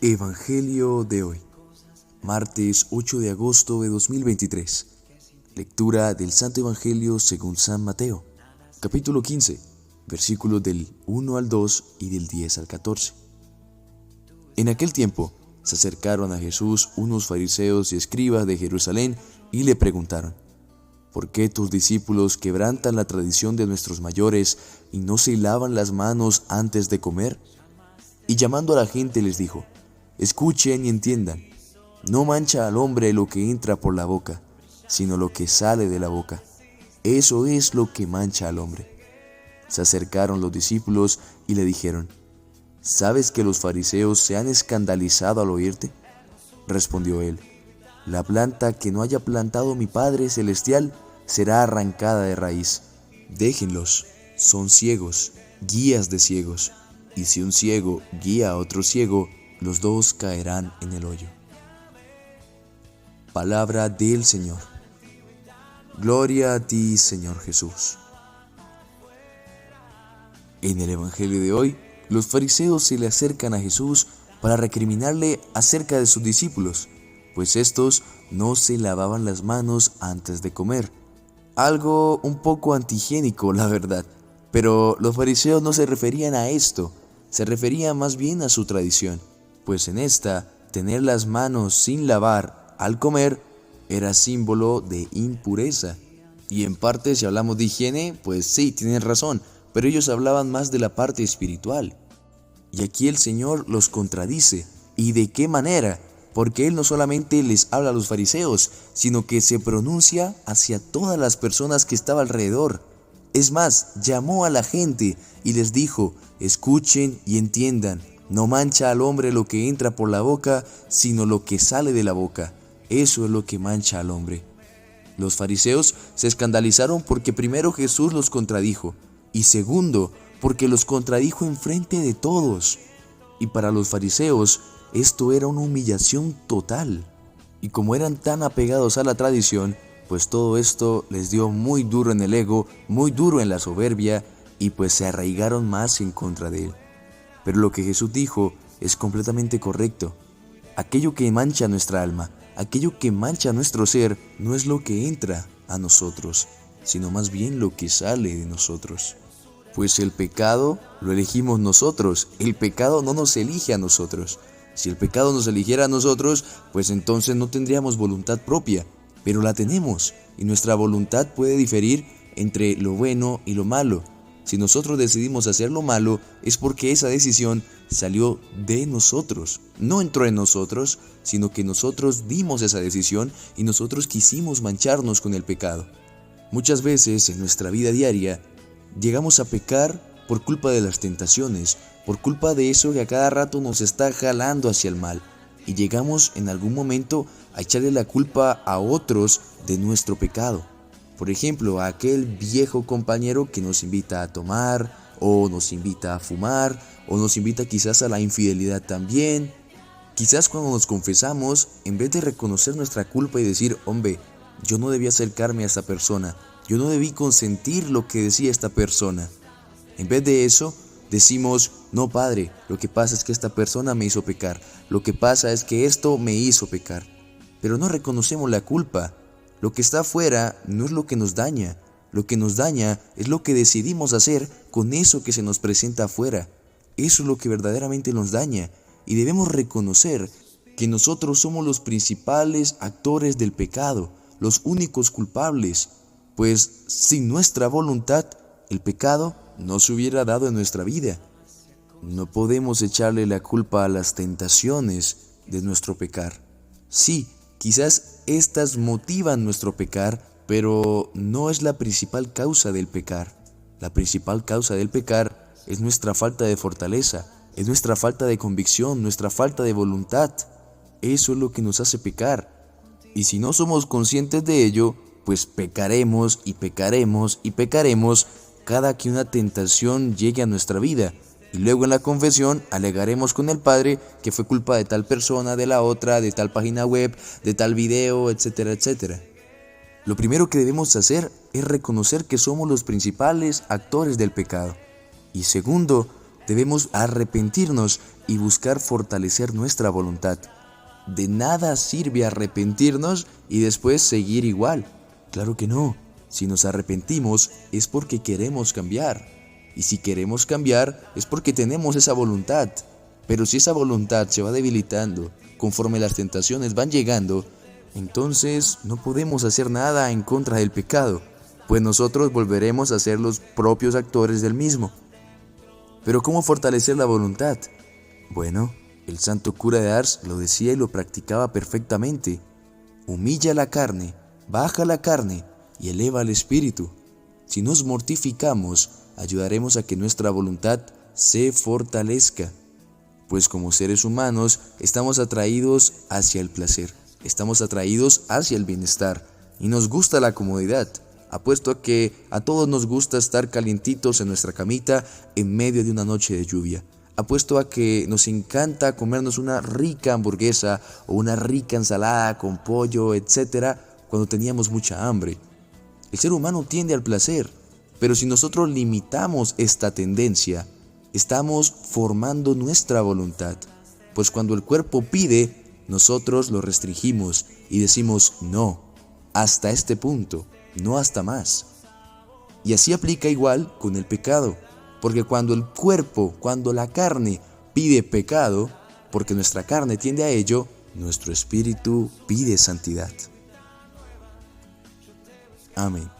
Evangelio de hoy, martes 8 de agosto de 2023. Lectura del Santo Evangelio según San Mateo, capítulo 15, versículos del 1 al 2 y del 10 al 14. En aquel tiempo se acercaron a Jesús unos fariseos y escribas de Jerusalén y le preguntaron: ¿por qué tus discípulos quebrantan la tradición de nuestros mayores y no se lavan las manos antes de comer? Y llamando a la gente les dijo: escuchen y entiendan, no mancha al hombre lo que entra por la boca, sino lo que sale de la boca. Eso es lo que mancha al hombre. Se acercaron los discípulos y le dijeron: ¿sabes que los fariseos se han escandalizado al oírte? Respondió él: la planta que no haya plantado mi Padre Celestial será arrancada de raíz. Déjenlos, son ciegos, guías de ciegos, y si un ciego guía a otro ciego, los dos caerán en el hoyo. Palabra del Señor. Gloria a ti, Señor Jesús. En el Evangelio de hoy, los fariseos se le acercan a Jesús para recriminarle acerca de sus discípulos, pues estos no se lavaban las manos antes de comer. Algo un poco antihigiénico, la verdad, pero los fariseos no se referían a esto, se referían más bien a su tradición, pues en esta, tener las manos sin lavar al comer era símbolo de impureza. Y en parte, si hablamos de higiene, pues sí, tienen razón, pero ellos hablaban más de la parte espiritual. Y aquí el Señor los contradice. ¿Y de qué manera? Porque Él no solamente les habla a los fariseos, sino que se pronuncia hacia todas las personas que estaban alrededor. Es más, llamó a la gente y les dijo: escuchen y entiendan, no mancha al hombre lo que entra por la boca, sino lo que sale de la boca. Eso es lo que mancha al hombre. Los fariseos se escandalizaron porque primero Jesús los contradijo, y segundo, porque los contradijo enfrente de todos. Y para los fariseos, esto era una humillación total. Y como eran tan apegados a la tradición, pues todo esto les dio muy duro en el ego, muy duro en la soberbia, y pues se arraigaron más en contra de él. Pero lo que Jesús dijo es completamente correcto. Aquello que mancha nuestra alma, aquello que mancha nuestro ser, no es lo que entra a nosotros, sino más bien lo que sale de nosotros. Pues el pecado lo elegimos nosotros, el pecado no nos elige a nosotros. Si el pecado nos eligiera a nosotros, pues entonces no tendríamos voluntad propia, pero la tenemos, y nuestra voluntad puede diferir entre lo bueno y lo malo. Si nosotros decidimos hacer lo malo, es porque esa decisión salió de nosotros. No entró en nosotros, sino que nosotros dimos esa decisión y nosotros quisimos mancharnos con el pecado. Muchas veces en nuestra vida diaria llegamos a pecar por culpa de las tentaciones, por culpa de eso que a cada rato nos está jalando hacia el mal. Y llegamos en algún momento a echarle la culpa a otros de nuestro pecado. Por ejemplo, a aquel viejo compañero que nos invita a tomar, o nos invita a fumar, o nos invita quizás a la infidelidad también. Quizás cuando nos confesamos, en vez de reconocer nuestra culpa y decir: hombre, yo no debí acercarme a esta persona, yo no debí consentir lo que decía esta persona. En vez de eso, decimos: no, Padre, lo que pasa es que esta persona me hizo pecar, lo que pasa es que esto me hizo pecar. Pero no reconocemos la culpa. Lo que está afuera no es lo que nos daña. Lo que nos daña es lo que decidimos hacer con eso que se nos presenta afuera. Eso es lo que verdaderamente nos daña. Y debemos reconocer que nosotros somos los principales actores del pecado, los únicos culpables. Pues sin nuestra voluntad, el pecado no se hubiera dado en nuestra vida. No podemos echarle la culpa a las tentaciones de nuestro pecar. Sí, quizás estas motivan nuestro pecar, pero no es la principal causa del pecar. La principal causa del pecar es nuestra falta de fortaleza, es nuestra falta de convicción, nuestra falta de voluntad. Eso es lo que nos hace pecar. Y si no somos conscientes de ello, pues pecaremos y pecaremos y pecaremos cada que una tentación llegue a nuestra vida. Y luego en la confesión alegaremos con el Padre que fue culpa de tal persona, de la otra, de tal página web, de tal video, etcétera, etcétera. Lo primero que debemos hacer es reconocer que somos los principales actores del pecado. Y segundo, debemos arrepentirnos y buscar fortalecer nuestra voluntad. De nada sirve arrepentirnos y después seguir igual. Claro que no. Si nos arrepentimos es porque queremos cambiar. Y si queremos cambiar es porque tenemos esa voluntad. Pero si esa voluntad se va debilitando conforme las tentaciones van llegando, entonces no podemos hacer nada en contra del pecado, pues nosotros volveremos a ser los propios actores del mismo. Pero ¿cómo fortalecer la voluntad? Bueno, el santo cura de Ars lo decía y lo practicaba perfectamente. Humilla la carne, baja la carne y eleva el espíritu. Si nos mortificamos, ayudaremos a que nuestra voluntad se fortalezca. Pues como seres humanos estamos atraídos hacia el placer, estamos atraídos hacia el bienestar y nos gusta la comodidad. Apuesto a que a todos nos gusta estar calientitos en nuestra camita en medio de una noche de lluvia. Apuesto a que nos encanta comernos una rica hamburguesa o una rica ensalada con pollo, etcétera, cuando teníamos mucha hambre. El ser humano tiende al placer, pero si nosotros limitamos esta tendencia, estamos formando nuestra voluntad, pues cuando el cuerpo pide, nosotros lo restringimos y decimos no, hasta este punto, no hasta más. Y así aplica igual con el pecado, porque cuando el cuerpo, cuando la carne pide pecado, porque nuestra carne tiende a ello, nuestro espíritu pide santidad. Amén.